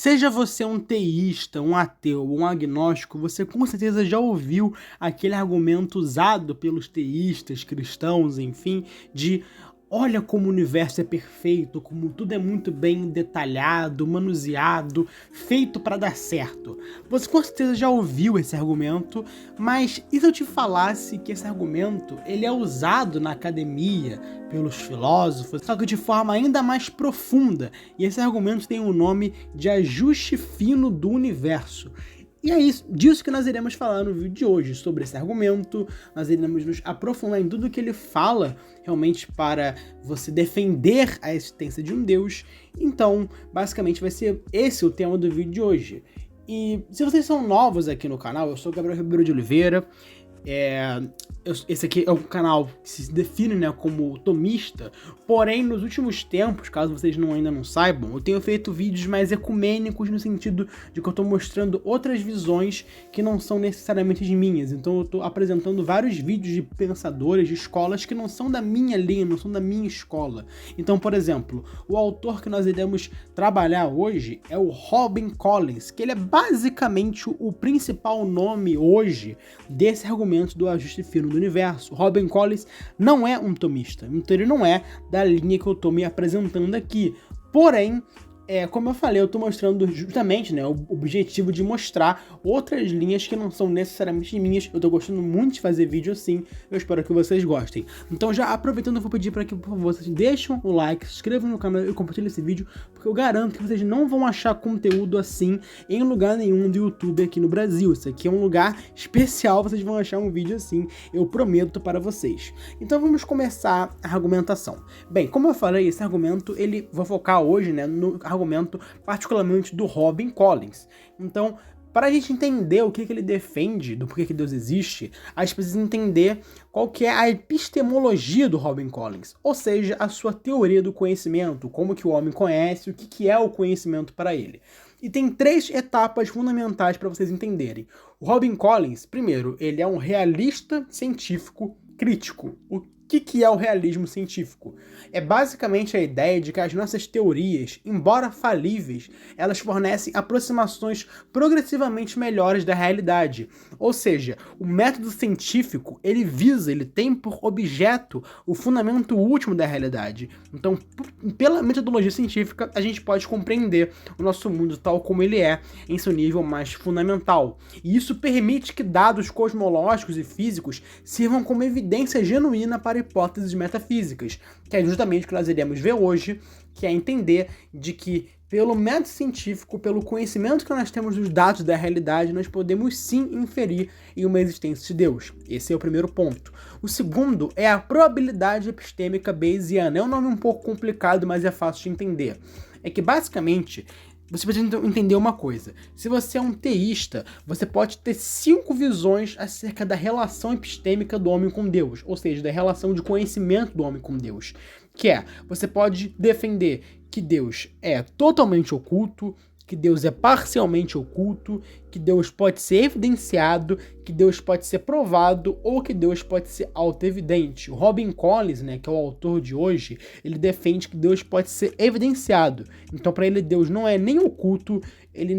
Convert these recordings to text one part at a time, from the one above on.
Seja você um teísta, um ateu ou um agnóstico, você com certeza já ouviu aquele argumento usado pelos teístas, cristãos, enfim, de olha como o universo é perfeito, como tudo é muito bem detalhado, manuseado, feito para dar certo. Você com certeza já ouviu esse argumento, mas e se eu te falasse que esse argumento ele é usado na academia pelos filósofos, só que de forma ainda mais profunda, e esse argumento tem o nome de ajuste fino do universo. E é disso que nós iremos falar no vídeo de hoje, sobre esse argumento. Nós iremos nos aprofundar em tudo que ele fala, realmente para você defender a existência de um Deus. Então, basicamente vai ser esse o tema do vídeo de hoje. E se vocês são novos aqui no canal, eu sou Gabriel Ribeiro de Oliveira. Esse aqui é um canal que se define, né, como tomista, porém nos últimos tempos, caso vocês ainda não saibam, eu tenho feito vídeos mais ecumênicos no sentido de que eu estou mostrando outras visões que não são necessariamente as minhas. Então eu estou apresentando vários vídeos de pensadores, de escolas que não são da minha linha, não são da minha escola. Então, por exemplo, o autor que nós iremos trabalhar hoje é o Robin Collins, que ele é basicamente o principal nome hoje desse argumento do ajuste fino do universo. Robin Collins não é um tomista, então ele não é da linha que eu estou me apresentando aqui. Porém, como eu falei, eu estou mostrando justamente, né, o objetivo de mostrar outras linhas que não são necessariamente minhas. Eu estou gostando muito de fazer vídeo assim, eu espero que vocês gostem. Então, já aproveitando, eu vou pedir para que, por favor, vocês deixem o like, se inscrevam no canal e compartilhem esse vídeo, porque eu garanto que vocês não vão achar conteúdo assim em lugar nenhum do YouTube aqui no Brasil. Isso aqui é um lugar especial, vocês vão achar um vídeo assim, eu prometo para vocês. Então, vamos começar a argumentação. Bem, como eu falei, esse argumento, vou focar hoje, né, no argumento particularmente do Robin Collins. Então, para a gente entender o que ele defende, do porquê que Deus existe, a gente precisa entender qual que é a epistemologia do Robin Collins, ou seja, a sua teoria do conhecimento, como que o homem conhece, o que é o conhecimento para ele. E tem 3 etapas fundamentais para vocês entenderem. O Robin Collins, primeiro, ele é um realista científico crítico. O que é o realismo científico? É basicamente a ideia de que as nossas teorias, embora falíveis, elas fornecem aproximações progressivamente melhores da realidade. Ou seja, o método científico, ele tem por objeto o fundamento último da realidade. Então, pela metodologia científica, a gente pode compreender o nosso mundo tal como ele é, em seu nível mais fundamental. E isso permite que dados cosmológicos e físicos sirvam como evidência genuína para hipóteses metafísicas, que é justamente o que nós iremos ver hoje, que é entender de que pelo método científico, pelo conhecimento que nós temos dos dados da realidade, nós podemos sim inferir em uma existência de Deus. Esse é o primeiro ponto. O segundo é a probabilidade epistêmica bayesiana. É um nome um pouco complicado, mas é fácil de entender. É que basicamente você precisa entender uma coisa. Se você é um teísta, você pode ter 5 visões acerca da relação epistêmica do homem com Deus, ou seja, da relação de conhecimento do homem com Deus. Você pode defender que Deus é totalmente oculto, que Deus é parcialmente oculto, que Deus pode ser evidenciado, que Deus pode ser provado ou que Deus pode ser autoevidente. O Robin Collins, né, que é o autor de hoje, ele defende que Deus pode ser evidenciado. Então, para ele, Deus não é nem oculto, ele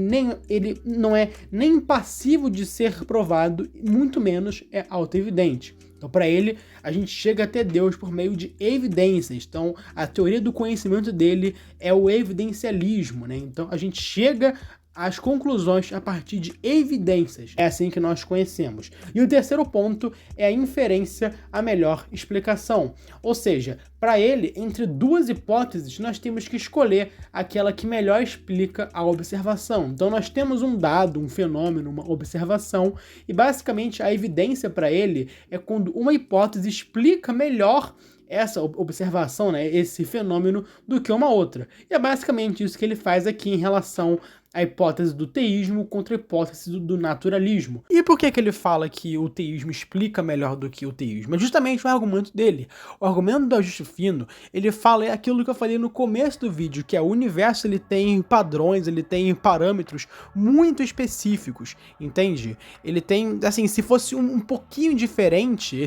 não é nem passivo de ser provado, muito menos é autoevidente. Então, para ele, a gente chega até Deus por meio de evidências. Então, a teoria do conhecimento dele é o evidencialismo, né? Então, a gente chega às conclusões a partir de evidências. É assim que nós conhecemos. E o terceiro ponto é a inferência, a melhor explicação. Ou seja, para ele, entre 2 hipóteses, nós temos que escolher aquela que melhor explica a observação. Então, nós temos um dado, um fenômeno, uma observação, e basicamente a evidência para ele é quando uma hipótese explica melhor essa observação, né, esse fenômeno, do que uma outra. E é basicamente isso que ele faz aqui em relação à hipótese do teísmo contra a hipótese do naturalismo. E por que ele fala que o teísmo explica melhor do que o teísmo? É justamente o argumento dele. O argumento do ajuste fino, ele fala aquilo que eu falei no começo do vídeo, que é o universo, ele tem padrões, ele tem parâmetros muito específicos, entende? Ele tem, assim, se fosse um pouquinho diferente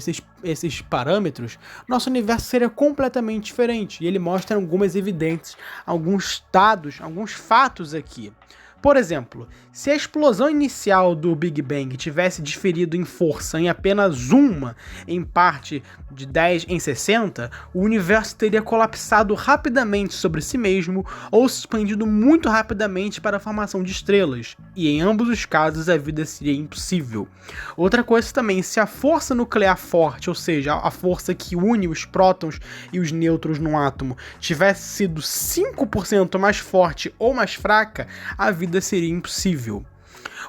esses parâmetros, nosso universo seria completamente diferente. E ele mostra algumas evidências, alguns dados, alguns fatos aqui. Por exemplo, se a explosão inicial do Big Bang tivesse diferido em força em apenas uma, em parte de 10 em 60, o universo teria colapsado rapidamente sobre si mesmo ou se expandido muito rapidamente para a formação de estrelas, e em ambos os casos a vida seria impossível. Outra coisa também, se a força nuclear forte, ou seja, a força que une os prótons e os nêutrons num átomo, tivesse sido 5% mais forte ou mais fraca, a vida seria impossível.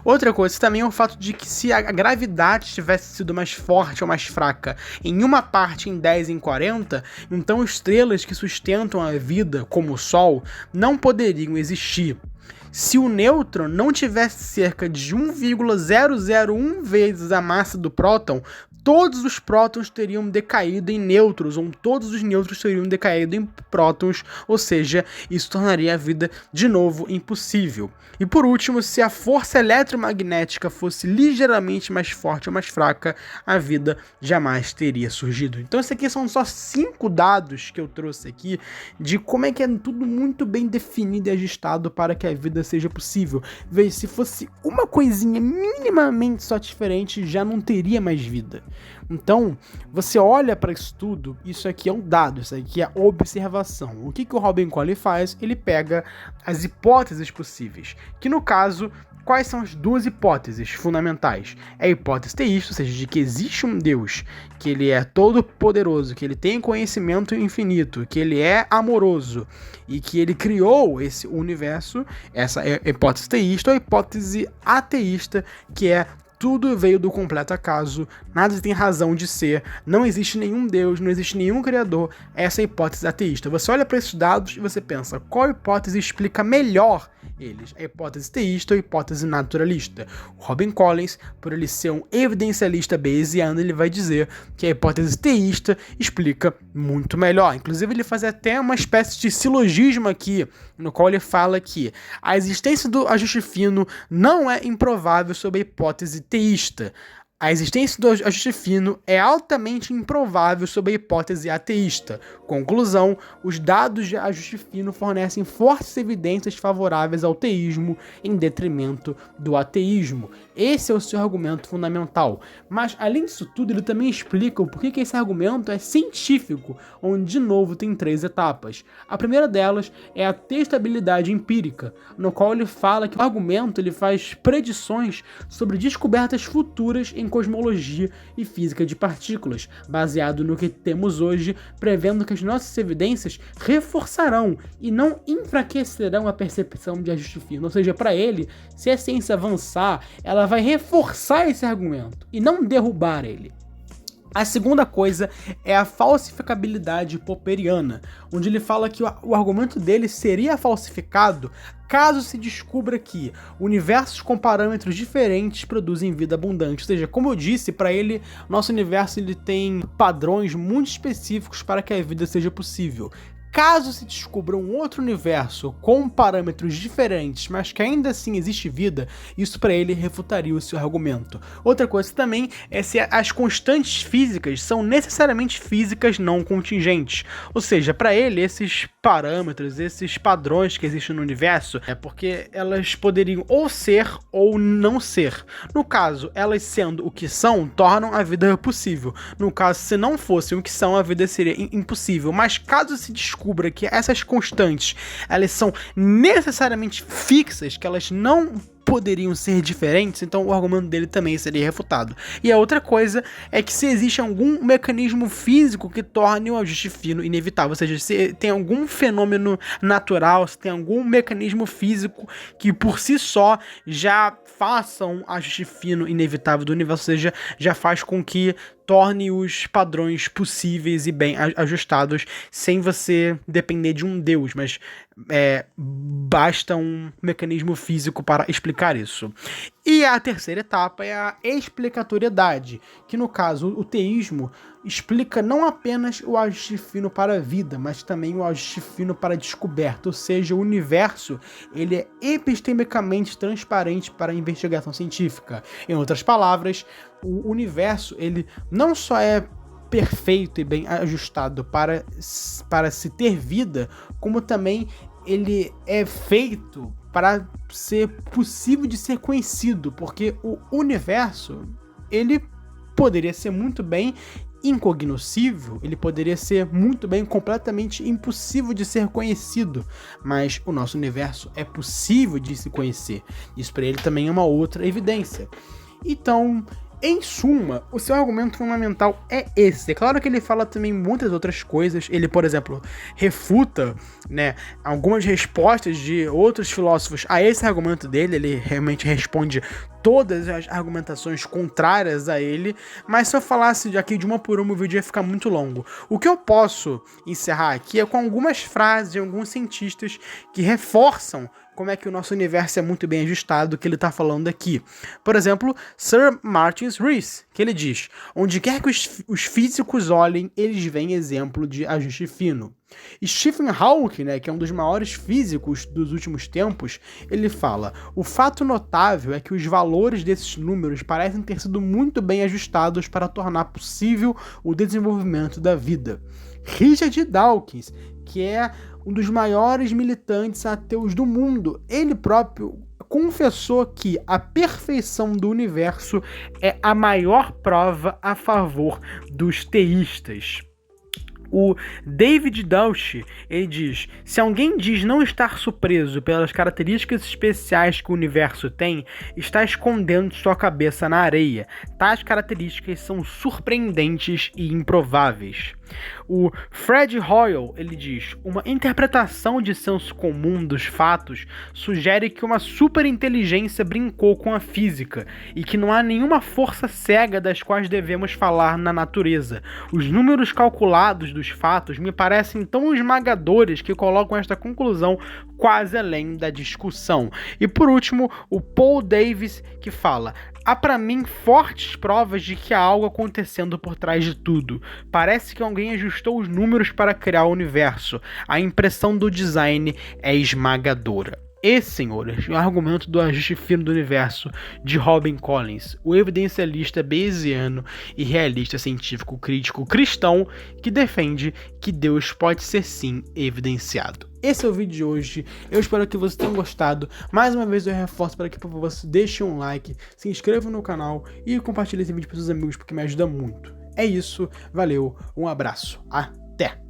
Outra coisa também é o fato de que se a gravidade tivesse sido mais forte ou mais fraca em uma parte em 10 em 40, então estrelas que sustentam a vida, como o Sol, não poderiam existir. Se o nêutron não tivesse cerca de 1,001 vezes a massa do próton, todos os prótons teriam decaído em nêutrons, ou todos os nêutrons teriam decaído em prótons, ou seja, isso tornaria a vida de novo impossível. E por último, se a força eletromagnética fosse ligeiramente mais forte ou mais fraca, a vida jamais teria surgido. Então esses aqui são só 5 dados que eu trouxe aqui de como é que é tudo muito bem definido e ajustado para que a vida seja possível. Veja, se fosse uma coisinha minimamente só diferente, já não teria mais vida. Então, você olha para isso tudo, isso aqui é um dado, isso aqui é observação. O que o Robin Colley faz? Ele pega as hipóteses possíveis, que no caso, quais são as duas hipóteses fundamentais? É a hipótese teísta, ou seja, de que existe um Deus, que ele é todo poderoso, que ele tem conhecimento infinito, que ele é amoroso e que ele criou esse universo. Essa é a hipótese teísta, ou a hipótese ateísta, que é tudo veio do completo acaso, nada tem razão de ser, não existe nenhum Deus, não existe nenhum criador. Essa é a hipótese ateísta. Você olha para esses dados e você pensa, qual hipótese explica melhor eles? A hipótese teísta ou a hipótese naturalista? O Robin Collins, por ele ser um evidencialista bayesiano, ele vai dizer que a hipótese teísta explica muito melhor. Inclusive ele faz até uma espécie de silogismo aqui, no qual ele fala que a existência do ajuste fino não é improvável sob a hipótese teísta. A existência do ajuste fino é altamente improvável sob a hipótese ateísta. Conclusão, os dados de ajuste fino fornecem fortes evidências favoráveis ao teísmo em detrimento do ateísmo. Esse é o seu argumento fundamental. Mas, além disso tudo, ele também explica o porquê que esse argumento é científico, onde, de novo, tem 3 etapas. A primeira delas é a testabilidade empírica, no qual ele fala que o argumento ele faz predições sobre descobertas futuras em cosmologia e física de partículas, baseado no que temos hoje, prevendo que as nossas evidências reforçarão e não enfraquecerão a percepção de ajuste fino. Ou seja, para ele, se a ciência avançar, ela vai reforçar esse argumento e não derrubar ele. A segunda coisa é a falsificabilidade popperiana, onde ele fala que o argumento dele seria falsificado caso se descubra que universos com parâmetros diferentes produzem vida abundante. Ou seja, como eu disse, para ele, nosso universo ele tem padrões muito específicos para que a vida seja possível. Caso se descubra um outro universo com parâmetros diferentes, mas que ainda assim existe vida, isso para ele refutaria o seu argumento. Outra coisa também é se as constantes físicas são necessariamente físicas não contingentes. Ou seja, para ele, esses parâmetros, esses padrões que existem no universo, é porque elas poderiam ou ser ou não ser. No caso, elas sendo o que são, tornam a vida possível. No caso, se não fossem o que são, a vida seria impossível. Mas caso se descubra que essas constantes, elas são necessariamente fixas, que elas não poderiam ser diferentes, então o argumento dele também seria refutado. E a outra coisa é que se existe algum mecanismo físico que torne o ajuste fino inevitável, ou seja, se tem algum fenômeno natural, se tem algum mecanismo físico que por si só já faça um ajuste fino inevitável do universo, ou seja, já faz com que torne os padrões possíveis e bem ajustados, sem você depender de um Deus, mas basta um mecanismo físico para explicar isso. E a terceira etapa é a explicatoriedade, que no caso o teísmo explica não apenas o ajuste fino para a vida, mas também o ajuste fino para a descoberta, ou seja, o universo ele é epistemicamente transparente para a investigação científica. Em outras palavras, o universo ele não só é perfeito e bem ajustado para se ter vida, como também ele é feito para ser possível de ser conhecido, porque o universo, ele poderia ser muito bem incognoscível, ele poderia ser muito bem completamente impossível de ser conhecido, mas o nosso universo é possível de se conhecer. Isso para ele também é uma outra evidência. Então, em suma, o seu argumento fundamental é esse. É claro que ele fala também muitas outras coisas. Ele, por exemplo, refuta, né, algumas respostas de outros filósofos a esse argumento dele. Ele realmente responde todas as argumentações contrárias a ele. Mas se eu falasse aqui de uma por uma, o vídeo ia ficar muito longo. O que eu posso encerrar aqui é com algumas frases de alguns cientistas que reforçam como é que o nosso universo é muito bem ajustado, o que ele está falando aqui. Por exemplo, Sir Martin Rees, que ele diz: onde quer que os físicos olhem, eles veem exemplo de ajuste fino. E Stephen Hawking, né, que é um dos maiores físicos dos últimos tempos, ele fala: o fato notável é que os valores desses números parecem ter sido muito bem ajustados para tornar possível o desenvolvimento da vida. Richard Dawkins, que é um dos maiores militantes ateus do mundo, ele próprio confessou que a perfeição do universo é a maior prova a favor dos teístas. O David Deutsch, ele diz: se alguém diz não estar surpreso pelas características especiais que o universo tem, está escondendo sua cabeça na areia. Tais características são surpreendentes e improváveis. O Fred Hoyle, ele diz: uma interpretação de senso comum dos fatos sugere que uma superinteligência brincou com a física e que não há nenhuma força cega das quais devemos falar na natureza. Os números calculados dos fatos me parecem tão esmagadores que colocam esta conclusão quase além da discussão. E por último, o Paul Davies, que fala: há para mim fortes provas de que há algo acontecendo por trás de tudo. Parece que alguém ajustou os números para criar o universo. A impressão do design é esmagadora. Esse, senhores, é o argumento do ajuste fino do universo de Robin Collins, o evidencialista bayesiano e realista científico crítico cristão que defende que Deus pode ser sim evidenciado. Esse é o vídeo de hoje, eu espero que vocês tenham gostado. Mais uma vez eu reforço para que por favor você deixe um like, se inscreva no canal e compartilhe esse vídeo para seus amigos porque me ajuda muito. É isso, valeu, um abraço, até!